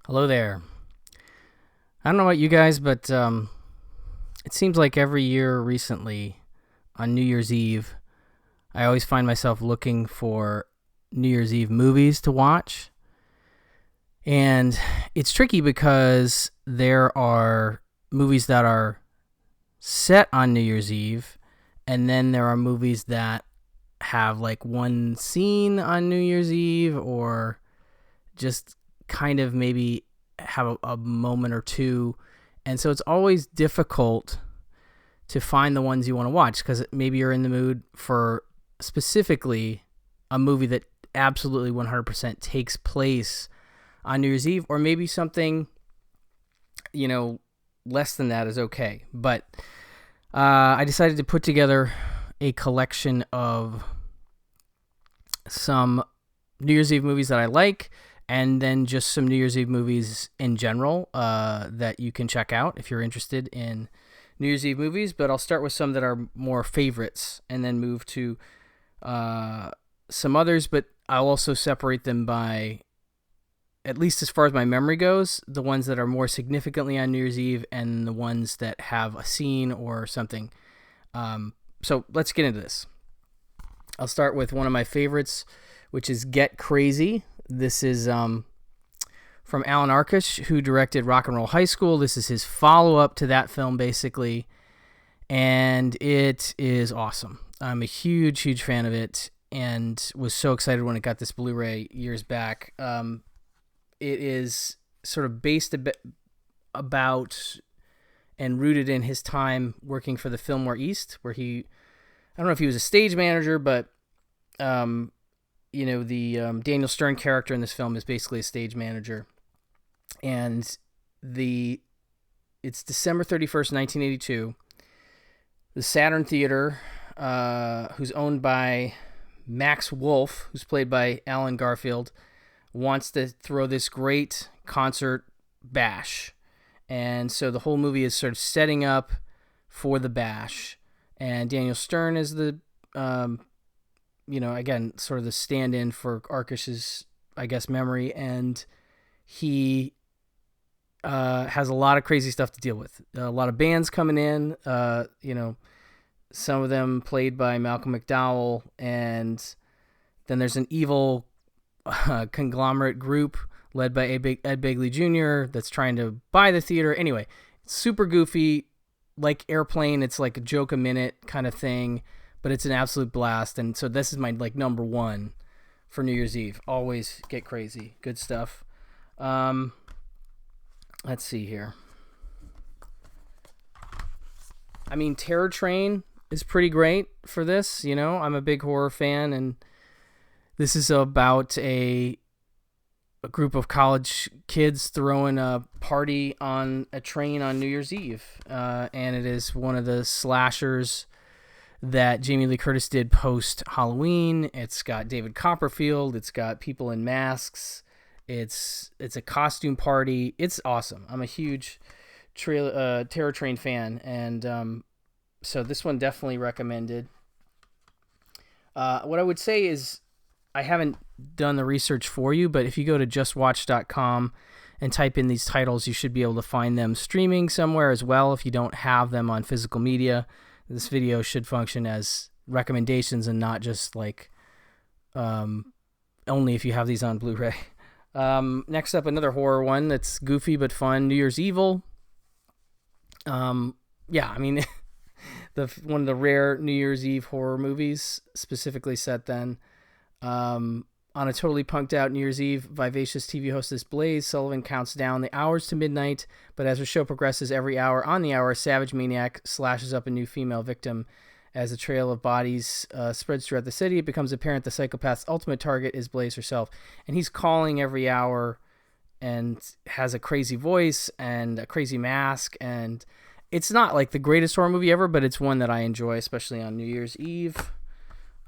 Hello there. I don't know about you guys, but it seems like every year recently on New Year's Eve, I always find myself looking for New Year's Eve movies to watch. And it's tricky because there are movies that are set on New Year's Eve, and then there are movies that have like one scene on New Year's Eve or just kind of maybe have a moment or two. And so it's always difficult to find the ones you want to watch because maybe you're in the mood for specifically a movie that absolutely 100% takes place on New Year's Eve, or maybe something, you know, less than that is okay. But I decided to put together a collection of some New Year's Eve movies that I like, and then just some New Year's Eve movies in general that you can check out if you're interested in New Year's Eve movies. But I'll start with some that are more favorites and then move to some others. But I'll also separate them by, at least as far as my memory goes, the ones that are more significantly on New Year's Eve and the ones that have a scene or something. So let's get into this. I'll start with one of my favorites, which is Get Crazy. This is from Alan Arkush, who directed Rock and Roll High School. This is his follow-up to that film, basically, and it is awesome. I'm a huge, huge fan of it and was so excited when it got this Blu-ray years back. It is sort of based a bit about and rooted in his time working for the Fillmore East, where I don't know if he was a stage manager, but the Daniel Stern character in this film is basically a stage manager. And it's December 31st, 1982. The Saturn Theater, who's owned by Max Wolf, who's played by Alan Garfield, wants to throw this great concert bash. And so the whole movie is sort of setting up for the bash. And Daniel Stern is the, again, sort of the stand-in for Arkush's, I guess, memory. And he has a lot of crazy stuff to deal with. A lot of bands coming in, some of them played by Malcolm McDowell. And then there's an evil conglomerate group led by Ed Begley Jr. that's trying to buy the theater. Anyway, it's super goofy, like Airplane. It's like a joke a minute kind of thing, but it's an absolute blast. And so this is my number one for New Year's Eve. Always Get Crazy. Good stuff. Let's see here. I mean, Terror Train is pretty great for this. I'm a big horror fan, and this is about a group of college kids throwing a party on a train on New Year's Eve. And it is one of the slashers that Jamie Lee Curtis did post-Halloween. It's got David Copperfield. It's got people in masks. It's a costume party. It's awesome. I'm a huge Terror Train fan. And so this one definitely recommended. What I would say is, I haven't done the research for you, but if you go to justwatch.com and type in these titles, you should be able to find them streaming somewhere as well if you don't have them on physical media. This video should function as recommendations and not just like only if you have these on Blu-ray. Next up, another horror one that's goofy but fun, New Year's Evil. One of the rare New Year's Eve horror movies specifically set then. On a totally punked out New Year's Eve, vivacious TV hostess Blaze Sullivan counts down the hours to midnight, but as her show progresses, every hour on the hour, a savage maniac slashes up a new female victim. As the trail of bodies spreads throughout the city, it becomes apparent the psychopath's ultimate target is Blaze herself. And he's calling every hour and has a crazy voice and a crazy mask. And it's not like the greatest horror movie ever, but it's one that I enjoy, especially on New Year's Eve.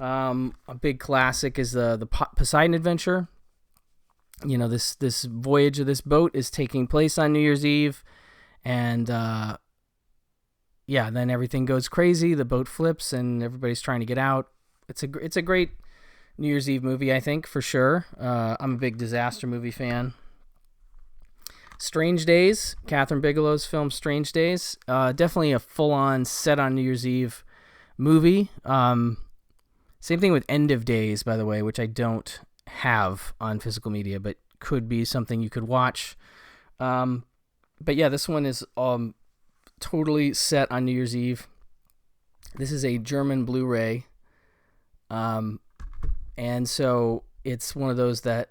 A big classic is the Poseidon Adventure. This voyage of this boat is taking place on New Year's Eve, and then everything goes crazy. The boat flips, and everybody's trying to get out. It's a great New Year's Eve movie, I think, for sure. I'm a big disaster movie fan. Strange Days, Catherine Bigelow's film Strange Days. Definitely a full-on set on New Year's Eve movie. Same thing with End of Days, by the way, which I don't have on physical media, but could be something you could watch. But yeah, this one is totally set on New Year's Eve. This is a German Blu-ray. And so it's one of those that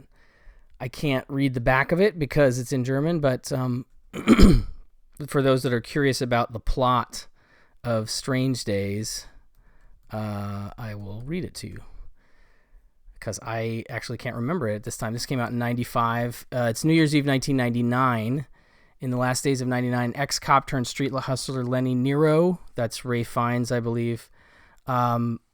I can't read the back of it because it's in German, but for those that are curious about the plot of Strange Days, I will read it to you because I actually can't remember it at this time. This came out in 95. It's New Year's Eve 1999. In the last days of 99, ex-cop turned street hustler Lenny Nero, that's Ray Fiennes, I believe,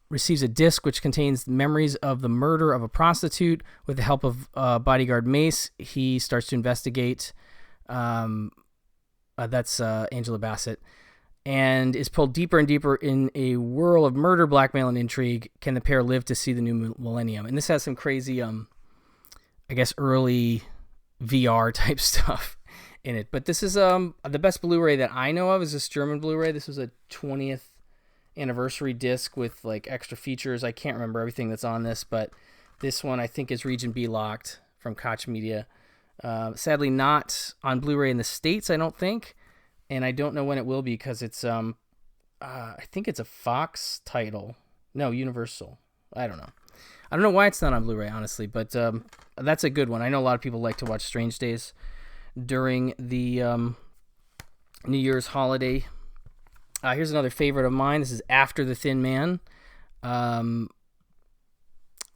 receives a disc which contains memories of the murder of a prostitute. With the help of bodyguard Mace, he starts to investigate. That's Angela Bassett. And is pulled deeper and deeper in a whirl of murder, blackmail, and intrigue. Can the pair live to see the new millennium? And this has some crazy, I guess, early VR type stuff in it. But this is the best Blu-ray that I know of is this German Blu-ray. This was a 20th anniversary disc with like extra features. I can't remember everything that's on this, but this one I think is Region B locked from Koch Media. Sadly not on Blu-ray in the States, I don't think. And I don't know when it will be because it's, I think it's a Fox title. No, Universal. I don't know. I don't know why it's not on Blu-ray, honestly, but that's a good one. I know a lot of people like to watch Strange Days during the New Year's holiday. Here's another favorite of mine. This is After the Thin Man. And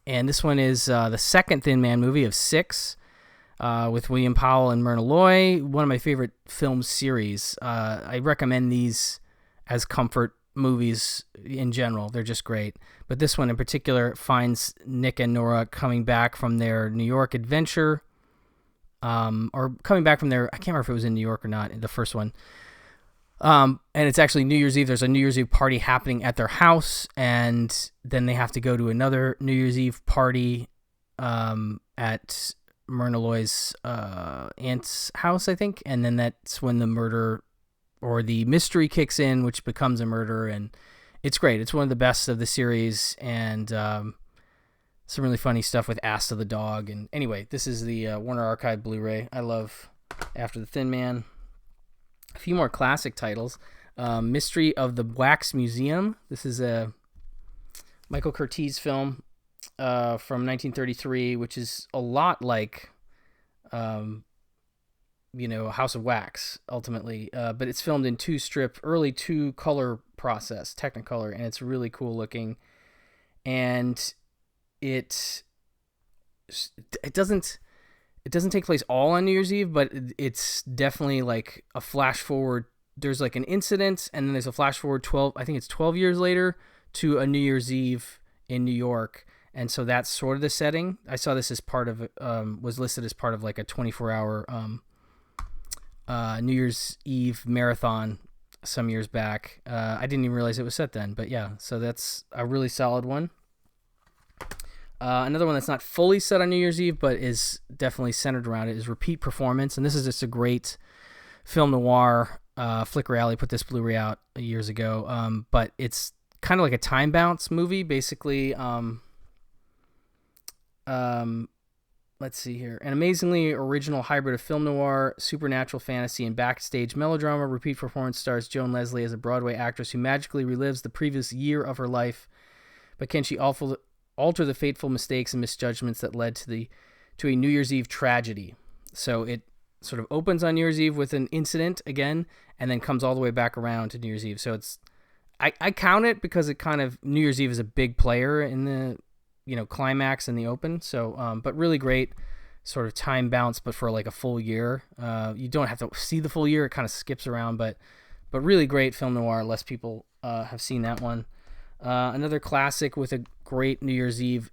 this one is the second Thin Man movie of 6. With William Powell and Myrna Loy, one of my favorite film series. I recommend these as comfort movies in general. They're just great. But this one in particular finds Nick and Nora coming back from their New York adventure, or coming back from their, I can't remember if it was in New York or not, the first one. And it's actually New Year's Eve. There's a New Year's Eve party happening at their house, and then they have to go to another New Year's Eve party at Myrna Loy's aunt's house, I think, and then that's when the murder or the mystery kicks in, which becomes a murder, and it's great. It's one of the best of the series, and some really funny stuff with Asta the dog. And anyway, this is the Warner Archive Blu-ray. I love After the Thin Man. A few more classic titles. Mystery of the Wax Museum. This is a Michael Curtiz film from 1933, which is a lot like, House of Wax, ultimately. But it's filmed in early 2-color process, Technicolor, and it's really cool looking. And it doesn't take place all on New Year's Eve, but it's definitely like a flash forward. There's like an incident, and then there's a flash forward 12 years later to a New Year's Eve in New York. And so that's sort of the setting. I saw this as part of, was listed as part of like a 24-hour New Year's Eve marathon some years back. I didn't even realize it was set then, but yeah, so that's a really solid one. Another one that's not fully set on New Year's Eve, but is definitely centered around it, is Repeat Performance. And this is just a great film noir. Flicker Alley put this Blu-ray out years ago, but it's kind of like a time bounce movie, basically. Let's see here. An amazingly original hybrid of film noir, supernatural fantasy, and backstage melodrama. Repeat Performance stars Joan Leslie as a Broadway actress who magically relives the previous year of her life. But can she alter the fateful mistakes and misjudgments that led to a New Year's Eve tragedy? So it sort of opens on New Year's Eve with an incident again, and then comes all the way back around to New Year's Eve. So it's, I count it because it kind of, New Year's Eve is a big player in the, climax and the open. So, but really great sort of time bounce, but for like a full year. You don't have to see the full year. It kind of skips around, but really great film noir. Less people have seen that one. Another classic with a great New Year's Eve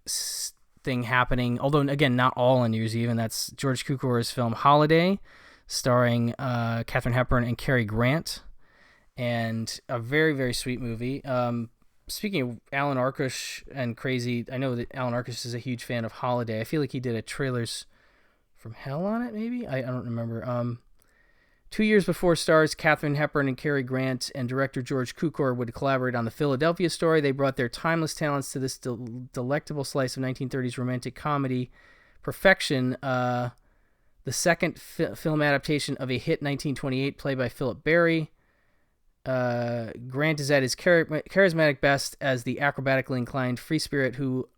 thing happening, although again, not all on New Year's Eve, and that's George Cukor's film Holiday, starring Katharine Hepburn and Cary Grant, and a very, very sweet movie. Speaking of Alan Arkush and crazy, I know that Alan Arkush is a huge fan of Holiday. I feel like he did a Trailers from Hell on it, maybe? I don't remember. 2 years before stars Katharine Hepburn and Cary Grant and director George Cukor would collaborate on the Philadelphia Story, they brought their timeless talents to this delectable slice of 1930s romantic comedy perfection. The second film adaptation of a hit 1928 play by Philip Barry. Grant is at his charismatic best as the acrobatically inclined free spirit who,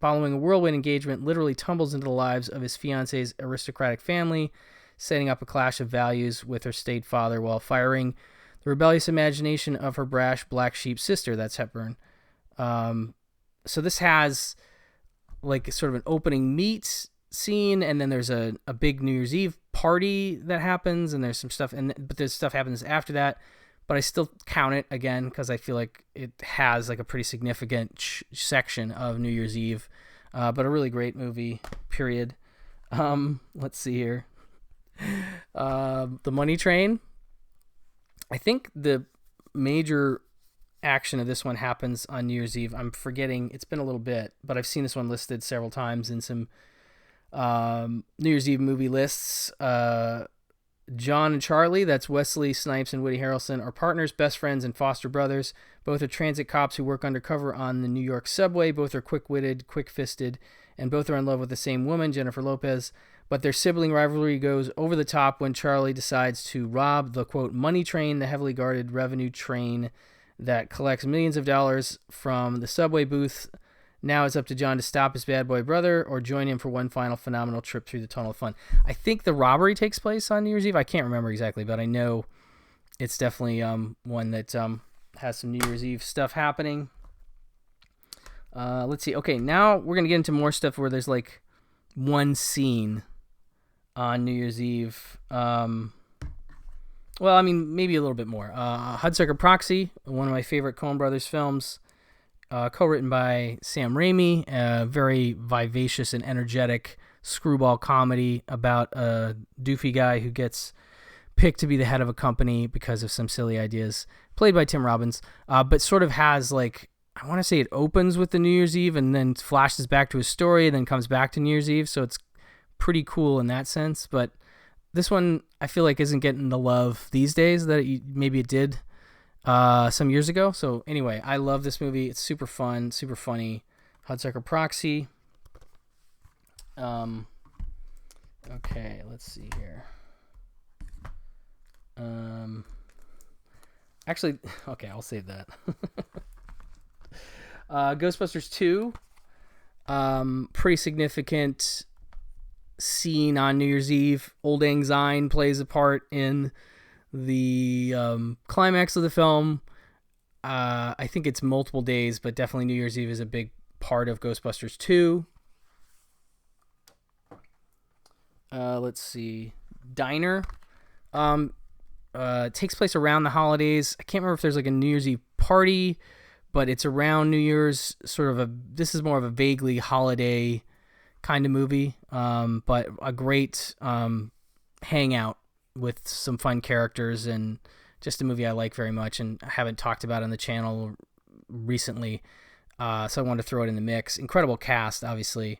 following a whirlwind engagement, literally tumbles into the lives of his fiance's aristocratic family, setting up a clash of values with her staid father while firing the rebellious imagination of her brash black sheep sister. That's Hepburn. So this has like sort of an opening meet scene, and then there's a big New Year's Eve party that happens, and there's some stuff, but there's stuff happens after that. But I still count it again because I feel like it has like a pretty significant section of New Year's Eve, but a really great movie. Period. Let's see here. The Money Train. I think the major action of this one happens on New Year's Eve. I'm forgetting. It's been a little bit, but I've seen this one listed several times in some New Year's Eve movie lists. John and Charlie, that's Wesley Snipes and Woody Harrelson, are partners, best friends, and foster brothers. Both are transit cops who work undercover on the New York subway. Both are quick-witted, quick-fisted, and both are in love with the same woman, Jennifer Lopez. But their sibling rivalry goes over the top when Charlie decides to rob the, quote, money train, the heavily guarded revenue train that collects millions of dollars from the subway booth. Now it's up to John to stop his bad boy brother or join him for one final phenomenal trip through the tunnel of fun. I think the robbery takes place on New Year's Eve. I can't remember exactly, but I know it's definitely one that has some New Year's Eve stuff happening. Let's see. Okay, now we're going to get into more stuff where there's like one scene on New Year's Eve. Well, I mean, maybe a little bit more. Hudsucker Proxy, one of my favorite Coen Brothers films. Co-written by Sam Raimi, a very vivacious and energetic screwball comedy about a doofy guy who gets picked to be the head of a company because of some silly ideas, played by Tim Robbins, but sort of has like, I want to say it opens with the New Year's Eve and then flashes back to his story and then comes back to New Year's Eve, so it's pretty cool in that sense. But this one, I feel like, isn't getting the love these days that maybe it did some years ago. So anyway, I love this movie. It's super fun, super funny. Hudsucker Proxy. Okay, let's see here. Actually, okay, I'll save that. Ghostbusters 2. Pretty significant scene on New Year's Eve. Old Lang Syne plays a part in the climax of the film. I think it's multiple days, but definitely New Year's Eve is a big part of Ghostbusters 2. Let's see. Diner. Takes place around the holidays. I can't remember if there's like a New Year's Eve party, but it's around New Year's. This is more of a vaguely holiday kind of movie, but a great hangout with some fun characters and just a movie I like very much and I haven't talked about on the channel recently. So I wanted to throw it in the mix. Incredible cast, obviously.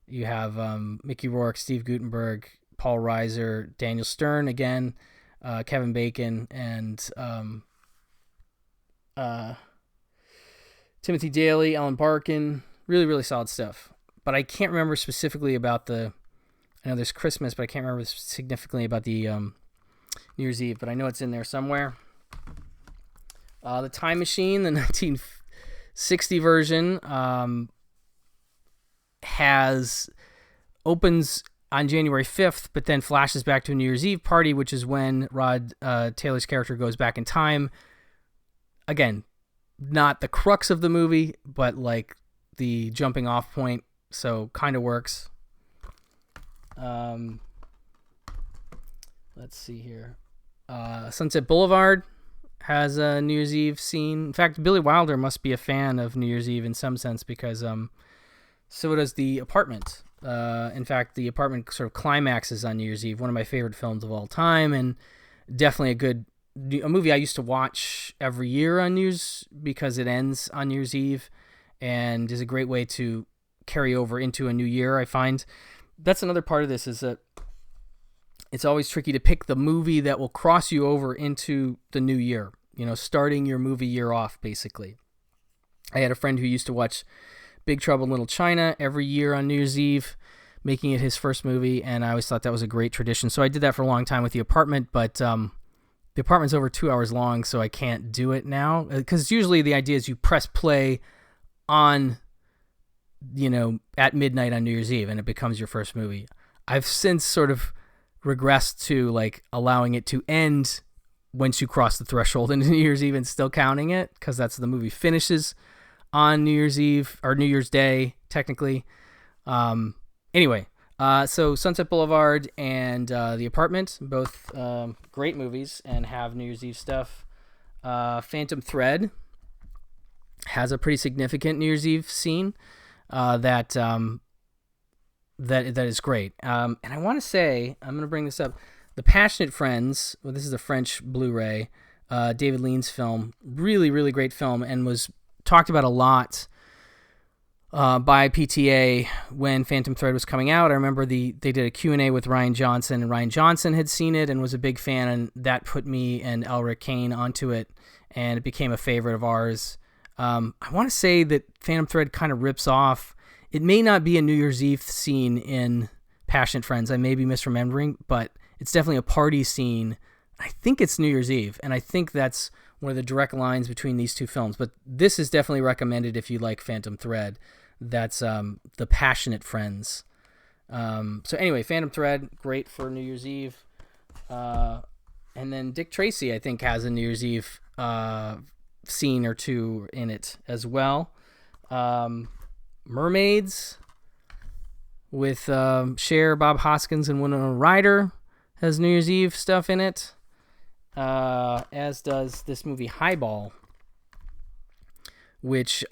You have Mickey Rourke, Steve Guttenberg, Paul Reiser, Daniel Stern again, Kevin Bacon, and Timothy Daly, Alan Barkin. Really, really solid stuff. But I can't remember specifically about I know there's Christmas, but I can't remember significantly about the New Year's Eve, but I know it's in there somewhere. The Time Machine, the 1960 version, opens on January 5th, but then flashes back to a New Year's Eve party, which is when Rod Taylor's character goes back in time. Again, not the crux of the movie, but like the jumping off point, so kind of works. Let's see here. Sunset Boulevard has a New Year's Eve scene. In fact, Billy Wilder must be a fan of New Year's Eve in some sense because so does The Apartment. In fact, The Apartment sort of climaxes on New Year's Eve. One of my favorite films of all time, and definitely a movie I used to watch every year on New Year's because it ends on New Year's Eve and is a great way to carry over into a new year. I find that's another part of this is that it's always tricky to pick the movie that will cross you over into the new year, starting your movie year off, basically. I had a friend who used to watch Big Trouble in Little China every year on New Year's Eve, making it his first movie, and I always thought that was a great tradition. So I did that for a long time with The Apartment, but The Apartment's over 2 hours long, so I can't do it now. Because usually the idea is you press play on, at midnight on New Year's Eve, and it becomes your first movie. I've since sort of regressed to like allowing it to end once you cross the threshold into New Year's Eve and still counting it, because that's the movie finishes on New Year's Eve or New Year's Day, technically. Anyway, so Sunset Boulevard and The Apartment, both great movies and have New Year's Eve stuff. Phantom Thread has a pretty significant New Year's Eve scene that is great. And I want to say, I'm going to bring this up, The Passionate Friends, well, this is a French Blu-ray, David Lean's film, really, really great film, and was talked about a lot by PTA when Phantom Thread was coming out. I remember they did a Q&A with Rian Johnson, and Rian Johnson had seen it and was a big fan, and that put me and Elric Kane onto it, and it became a favorite of ours. I want to say that Phantom Thread kind of rips off, it may not be a New Year's Eve scene in Passionate Friends, I may be misremembering, but it's definitely a party scene. I think it's New Year's Eve, and I think that's one of the direct lines between these two films. But this is definitely recommended if you like Phantom Thread. That's The Passionate Friends. So anyway, Phantom Thread, great for New Year's Eve. And then Dick Tracy, I think, has a New Year's Eve scene or two in it as well. Mermaids with Cher, Bob Hoskins, and Winona Ryder has New Year's Eve stuff in it. As does this movie Highball, which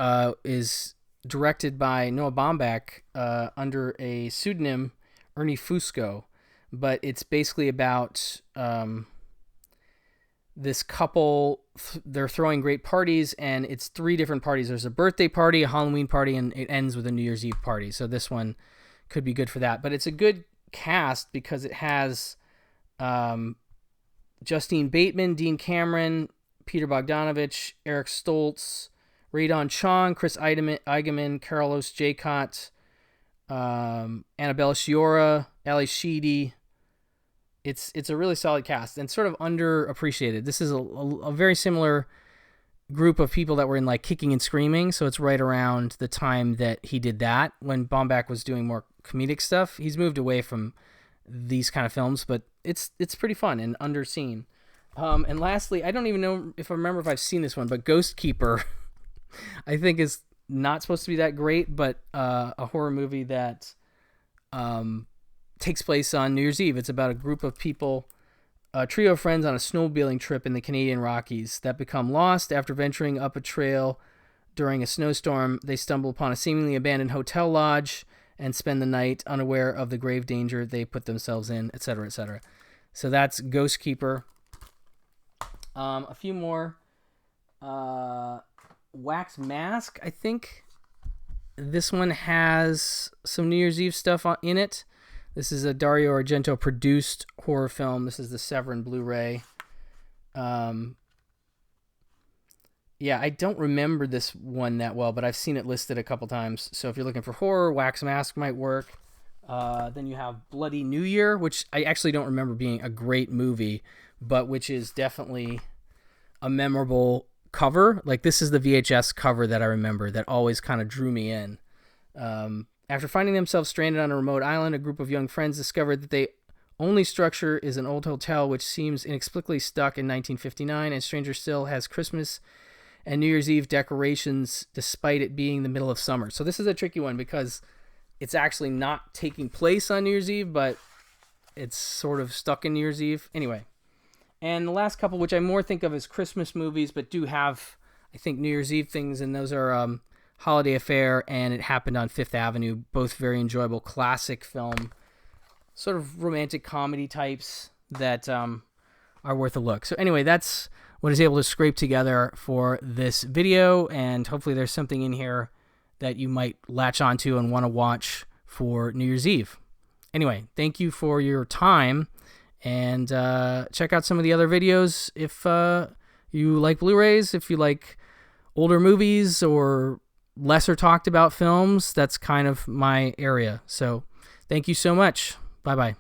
is directed by Noah Baumbach under a pseudonym, Ernie Fusco. But it's basically about this couple, they're throwing great parties, and it's 3 different parties. There's a birthday party, a Halloween party, and it ends with a New Year's Eve party. So this one could be good for that. But it's a good cast because it has Justine Bateman, Dean Cameron, Peter Bogdanovich, Eric Stoltz, Radon Chong, Chris Eigenman, Carlos Jacot, Annabella Sciorra, Ali Sheedy. It's a really solid cast and sort of underappreciated. This is a very similar group of people that were in like Kicking and Screaming, so it's right around the time that he did that when Baumbach was doing more comedic stuff. He's moved away from these kind of films, but it's pretty fun and underseen. And lastly, I don't even know if I remember if I've seen this one, but Ghost Keeper I think is not supposed to be that great, but a horror movie that takes place on New Year's Eve. It's about a group of people, a trio of friends on a snowmobiling trip in the Canadian Rockies that become lost after venturing up a trail during a snowstorm. They stumble upon a seemingly abandoned hotel lodge and spend the night unaware of the grave danger they put themselves in, etc., etc. So that's Ghost Keeper. A few more. Wax Mask, I think. This one has some New Year's Eve stuff in it. This is a Dario Argento produced horror film. This is the Severin Blu-ray. Yeah, I don't remember this one that well, but I've seen it listed a couple times. So if you're looking for horror, Wax Mask might work. Then you have Bloody New Year, which I actually don't remember being a great movie, but which is definitely a memorable cover. Like, this is the VHS cover that I remember that always kind of drew me in. After finding themselves stranded on a remote island, a group of young friends discovered that the only structure is an old hotel which seems inexplicably stuck in 1959, and stranger still has Christmas and New Year's Eve decorations despite it being the middle of summer. So this is a tricky one because it's actually not taking place on New Year's Eve, but it's sort of stuck in New Year's Eve. Anyway, and the last couple, which I more think of as Christmas movies, but do have, I think, New Year's Eve things, and those are Holiday Affair and It Happened on Fifth Avenue, both very enjoyable classic film, sort of romantic comedy types that are worth a look. So anyway, that's what I was able to scrape together for this video, and hopefully there's something in here that you might latch onto and want to watch for New Year's Eve. Anyway, thank you for your time, And check out some of the other videos if you like Blu-rays, if you like older movies or lesser talked about films. That's kind of my area. So thank you so much. Bye-bye.